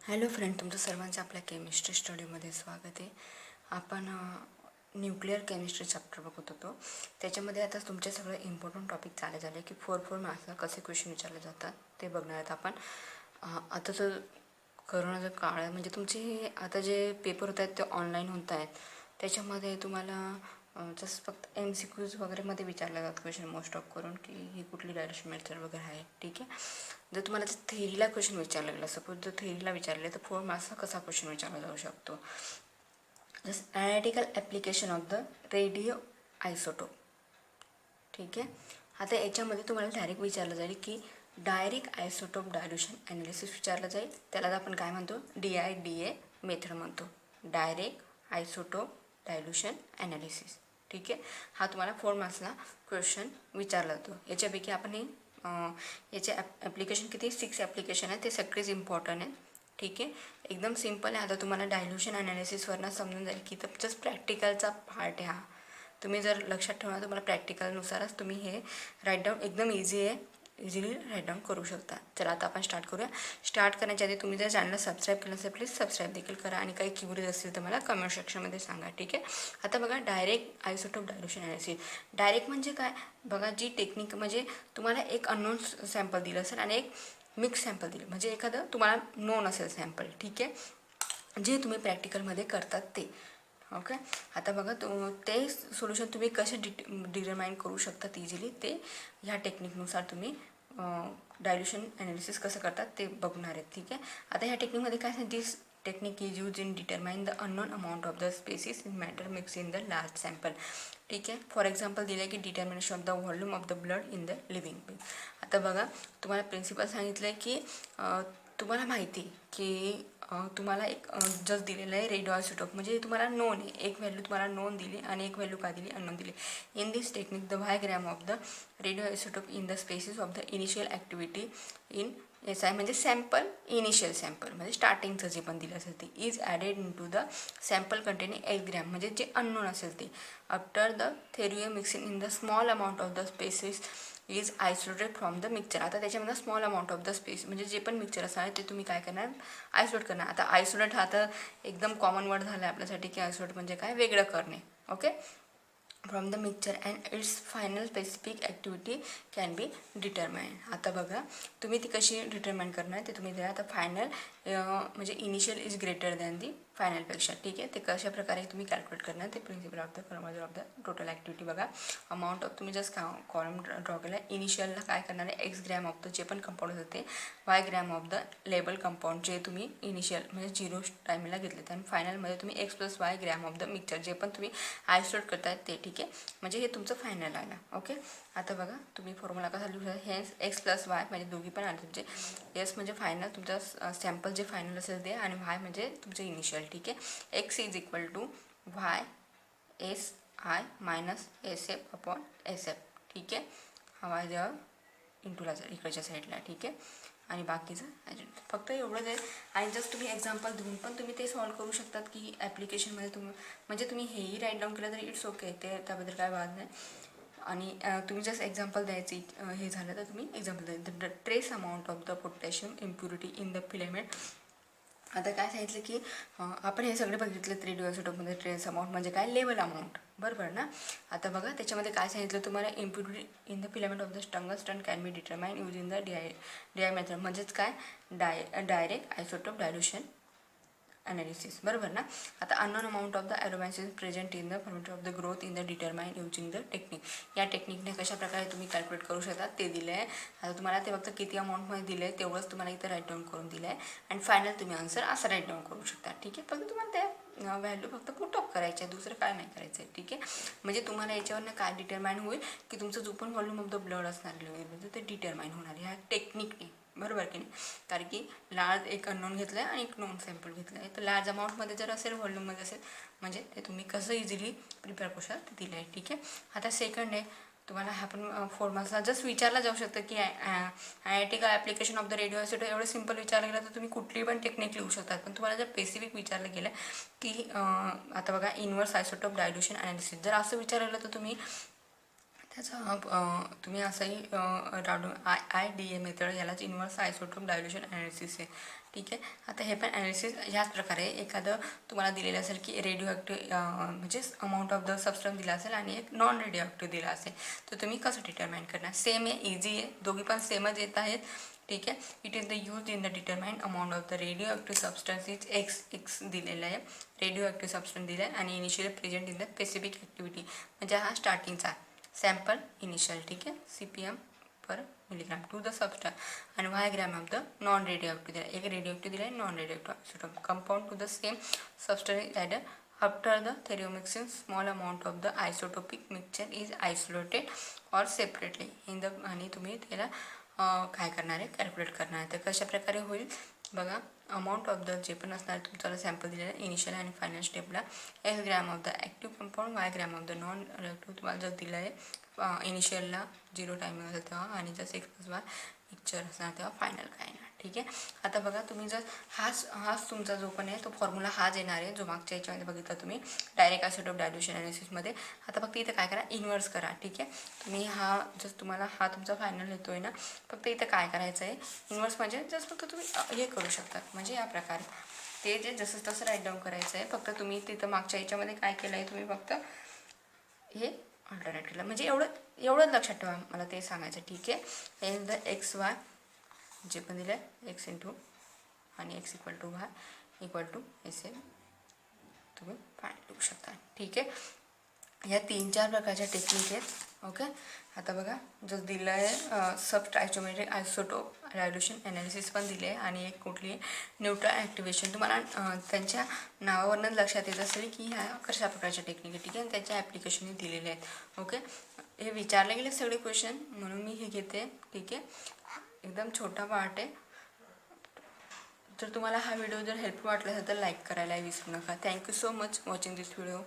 Hello friend, तुमचं सर्वांचं आपल्या केमिस्ट्री स्टडीमध्ये स्वागत आहे. आपण न्यूक्लिअर केमिस्ट्री चॅप्टर बघत होतो. त्याच्यामध्ये आता तुमचे सगळे इम्पॉर्टंट टॉपिक चालू झाले की फोर मार्क्सला कसे क्वेश्चन विचारले जातात ते बघणार आहेत आपण. आता तर करोनाचा काळ आहे, म्हणजे तुमचे आता जे पेपर होत आहेत ते ऑनलाईन होत आहेत. त्याच्यामध्ये तुम्हाला जस्ट फक्त MCQs वगैरेमध्ये विचारले जातात क्वेश्चन मोस्ट ऑफ करून की ही कुठली डायरेक्शन मेथड वगैरे आहे. ठीक आहे. जर तुम्हाला थेरीला क्वेश्चन विचारला गेला, सपोज जर थेरीला विचारले तर 4 मार्क्सचा कसा क्वेश्चन विचारला जाऊ शकतो. Just analytical application of the radio isotope. ठीक आहे. आता याच्यामध्ये तुम्हाला डायरेक्ट विचारलं जाईल की डायरेक्ट आयसोटोप डायल्युशन ॲनालिसिस विचारलं जाईल. त्याला आपण काय म्हणतो, DIDA मेथड म्हणतो, डायरेक्ट आयसोटोप डायल्युशन ॲनालिसिस. ठीक आहे. हा तुम्हाला 4 मार्क्सला क्वेश्चन विचारला जातो. याच्यापैकी आपण याचे ॲप्लिकेशन किती 6 ॲप्लिकेशन आहे, ते सगळेच इम्पॉर्टंट आहेत. ठीक आहे. एकदम सिम्पल आहे. आता तुम्हाला डायल्युशन ॲनालिसिसवरनं समजून जाईल की तर जस्ट प्रॅक्टिकलचा पार्ट आहे हा. तुम्ही जर लक्षात ठेवणार तुम्हाला प्रॅक्टिकलनुसारच तुम्ही हे राईट डाऊन एकदम इझी आहे, इझिली राईट डाऊन करू शकता. चला आता आपण स्टार्ट करूया. स्टार्ट करण्याच्या आधी तुम्ही जर चॅनलला सबस्क्राईब केलं असेल प्लीज सबस्क्राईब देखील करा आणि काही क्युरीज असतील तर मला कमेंट सेक्शनमध्ये सांगा. ठीक आहे. आता बघा, direct isotope dilution analysis. Direct म्हणजे काय बघा, जी टेक्निक म्हणजे तुम्हाला एक अननोन सॅम्पल दिलं असेल आणि एक मिक्स सॅम्पल दिलं, म्हणजे एखादं तुम्हाला नोन असेल सॅम्पल. ठीक आहे. जे तुम्ही प्रॅक्टिकलमध्ये करतात ते. ओके. आता बघा, ते सोल्युशन तुम्ही कसे डिटरमाइन करू शकतात इझिली, ते ह्या टेक्निकनुसार तुम्ही डायल्युशन ॲनालिसिस कसं करतात ते बघणार आहेत. ठीक आहे. आता ह्या टेक्निकमध्ये काय आहे, this technique is use in determine the unknown amount of the species in matter mix in the large sample. ठीक आहे. फॉर एक्झाम्पल दिलं आहे की determination of the volume of the blood in the living being. आता बघा, तुम्हाला principal सांगितलं आहे की तुम्हाला माहिती की तुम्हाला एक जस्ट दिलेलं आहे रेडिओ आयसोटोप, म्हणजे तुम्हाला नोन आहे. एक व्हॅल्यू तुम्हाला नोन दिली आणि एक व्हॅल्यू काय दिली, अननोन दिली. In this technique the diagram of the radio isotope in the species of the initial activity in SI म्हणजे सॅम्पल, इनिशियल सॅम्पल म्हणजे स्टार्टिंगचं जे पण दिलं असेल ते is added into the sample containing 1 gram, म्हणजे जे अननोन असेल ते after the thorough mixing in the small amount of the species is isolated from the mixture. आता त्याच्यामध्ये small amount of the space म्हणजे जे पण मिक्सचर असणार ते तुम्ही काय करणार, आयसोलेट करणार. आता आयसोलेट हा तर एकदम कॉमन वर्ड झाला आहे आपल्यासाठी की आयसोलेट म्हणजे काय, वेगळं करणे. Okay. From the mixture and it's final specific activity can be determine. आता बघा, तुम्ही ती कशी डिटरमाइन करणार ते तुम्ही द्या. आता फायनल म्हणजे initial is greater than the फायनलपेक्षा. ठीक आहे. ते कशा प्रकारे तुम्ही कॅल्क्युलेट करणार ते principle of the formula of the total activity. बघा, अमाऊंट ऑफ तुम्ही जस्ट कॉलम ड्रॉ केला. इनिशियलला काय करणार आहे, X ग्रॅम ऑफ द जे पण कंपाऊंड होतं ते, Y gram of the label compound जे तुम्ही इनिशियल म्हणजे 0 टायमिंगला घेतले, आणि फायनलमध्ये तुम्ही X+Y gram of the mixture जे पण तुम्ही आयसोलेट करताय ते. ठीक आहे. म्हणजे हे तुमचं फायनल आहे ना. ओके. आता बघा, तुम्ही फॉर्म्युला कसा लिहू शकता, हे X+Y म्हणजे दोघी पण आले तुमचे. S म्हणजे फायनल, तुमचं सॅम्पल जे फायनल असेल ते, आणि Y म्हणजे तुमचं इनिशियल. ठीक आहे. X is equal to YSI minus SF/SF. ठीक आहे. हा Y जेव्हा इंटूला जाईल इकडच्या साईडला. ठीक आहे. आणि बाकीचं फक्त एवढंच आहे. आणि जस्ट तुम्ही एक्झाम्पल देऊन पण तुम्ही ते सॉल्व करू शकतात की ॲप्लिकेशनमध्ये तुम्ही, म्हणजे तुम्ही हेही राईट डाऊन केलं तरी इट्स ओके, ते त्याबद्दल काय वाद नाही. आणि तुम्ही जस्ट एक्झाम्पल द्यायची हे झालं तर तुम्ही एक्झाम्पल द्यायचं. The trace amount of the potassium impurity in the filament. आता काय सांगितलं की आपण हे सगळे बघितलं रेडिओ आयसोटोपमध्ये ट्रेस अमाऊंट म्हणजे काय, लेवल अमाऊंट, बरोबर ना. आता बघा, त्याच्यामध्ये काय सांगितलं तुम्हाला, impurity in the filament of the tungsten can be determine using the DI method, म्हणजेच काय, डायरेक्ट आयसोटोप डायल्युशन ॲनालिसिस, बरोबर ना. आता unknown amount of the aromatics present in the format of the growth in the determine using the technique. या टेक्निकने कशा प्रकारे तुम्ही कॅल्क्युलेट करू शकता ते दिलं आहे. आता तुम्हाला ते फक्त किती अमाऊंटमध्ये दिलं आहे तेवढंच तुम्हाला इथं राईट डाऊन करून दिलं आहे. आणि फायनल तुम्ही आन्सर असं राईट डाऊन करू शकता. ठीक आहे. फक्त तुम्हाला त्या व्हॅल्यू फक्त पुट ऑफ करायचे आहे, दुसरं काय नाही करायचं आहे. ठीक आहे. म्हणजे तुम्हाला याच्यावरनं काय डिटरमाइन होईल की तुमचं जो पण व्हॉल्यूम ऑफ द ब्लड असणार ते डिटरमाइन होणार ह्या टेक्निकने, बरोबर की नाही. कारण की लार्ज एक अननोन घेतलं आहे आणि एक नोन सॅम्पल घेतलं आहे. तर लार्ज अमाऊंटमध्ये जर असेल, व्हॉल्यूममध्ये असेल, म्हणजे ते तुम्ही कसं इझिली प्रिपेअर करू शकता ते दिलं आहे. ठीक आहे. आता सेकंड आहे, तुम्हाला हा पण 4 मार्क्सला जस्ट विचारला जाऊ शकतं की analytical application of the radio isotope. एवढं सिम्पल विचारलं गेलं तर तुम्ही कुठली पण टेक्निक लिहू शकतात. पण तुम्हाला जर स्पेसिफिक विचारलं गेलं की आता बघा, इन्व्हर्स आयसोटोप डायल्युशन ॲनालिसिस जर असं विचारलं गेलं तर तुम्ही त्याचा तुम्ही असंही IDA मेथड, यालाच इन्व्हर्स आयसोटोप डायल्युशन ॲनालिसिस आहे. ठीक आहे. आता हे पण ॲनालिसिस ह्याच प्रकारे एखादं तुम्हाला दिलेलं असेल की रेडिओ ॲक्टिव्ह म्हणजे अमाऊंट ऑफ द सबस्टन्स दिला असेल आणि एक नॉन रेडिओ ॲक्टिव्ह दिला असेल, तर तुम्ही कसं डिटरमाइन करणार. सेम आहे, इझी आहे, दोघी पण सेमच येत आहेत. ठीक आहे. It is the use in the determine amount of the radio active substance is X दिलेलं आहे, रेडिओ ॲक्टिव्ह सबस्टन्स दिलं आहे आणि initial present in the specific activity म्हणजे हा स्टार्टिंगचा सॅम्पल इनिशियल. ठीक आहे. CPM per milligram to the substance आणि Y gram of the non radio दिला, एक रेडिओ दिला आहे, non radio isotope compound to the same substance add after the थेरिओमिक्सिंग small amount of the isotopic mixture is isolated और separately in the. आणि तुम्ही त्याला काय करणार आहे, कॅल्क्युलेट करणार आहे. तर कशा प्रकारे होईल बघा. अमाऊंट ऑफ द जे पण असणार तुमचा सॅम्पल दिलेला आहे इनिशियल आणि फायनल स्टेपला, X gram of the active compound, Y gram of the non reactive तुम्हाला जर दिलं आहे इनिशियलला 0 टायमिंग असेल तेव्हा आणि जर एक्स वाय मिक्सचर असणार तेव्हा फायनल काय येणार. ठीक आहे. आता बघा तुम्ही जर हाच तुमचा जो पण आहे तो फॉर्म्युला हाच येणार आहे जो मागच्या याच्यामध्ये बघितला तुम्ही डायरेक्ट आयसोटोप डायल्यूशन ॲनालिसिसमध्ये. आता फक्त इथं काय करा, इन्व्हर्स करा. ठीक आहे. तुम्ही हा जस्ट तुम्हाला हा तुमचा फायनल येतो आहे ना, फक्त इथं काय करायचं आहे, इन्व्हर्स म्हणजे जस्ट फक्त तुम्ही हे करू शकता म्हणजे या प्रकारे ते जे जसं तसं राईट डाऊन करायचं आहे. फक्त तुम्ही तिथं मागच्या याच्यामध्ये काय केलं आहे, तुम्ही फक्त हे अल्टरनेट केलं म्हणजे एवढंच लक्षात ठेवा, मला ते सांगायचं. ठीक आहे. हे द एक्स वाय जे पण दिलं आहे एक्स इंटू आणि X equal to Y equal to S M तुम्ही फाईंड करू शकता. ठीक आहे. ह्या 3-4 प्रकारच्या टेक्निक आहेत. ओके. आता बघा जो दिलं आहे सब स्टायचियोमेट्रिक आयसोटोप डायल्यूशन ॲनालिसिस पण दिले आहे आणि एक कुठली न्यूट्रल ॲक्टिवेशन तुम्हाला त्यांच्या नावावरूनच लक्षात येत असेल की ह्या कशा प्रकारच्या टेक्निक आहे. ठीक आहे. त्याच्या ॲप्लिकेशनही दिलेले आहेत. ओके. हे विचारले गेले सगळे क्वेश्चन म्हणून मी हे घेते. ठीक आहे. एकदम छोटा पार्ट आहे. जर तुम्हाला हा व्हिडिओ जर हेल्पफुल वाटला असेल तर लाईक करायला विसरू नका. थँक्यू सो मच वॉचिंग दिस व्हिडिओ.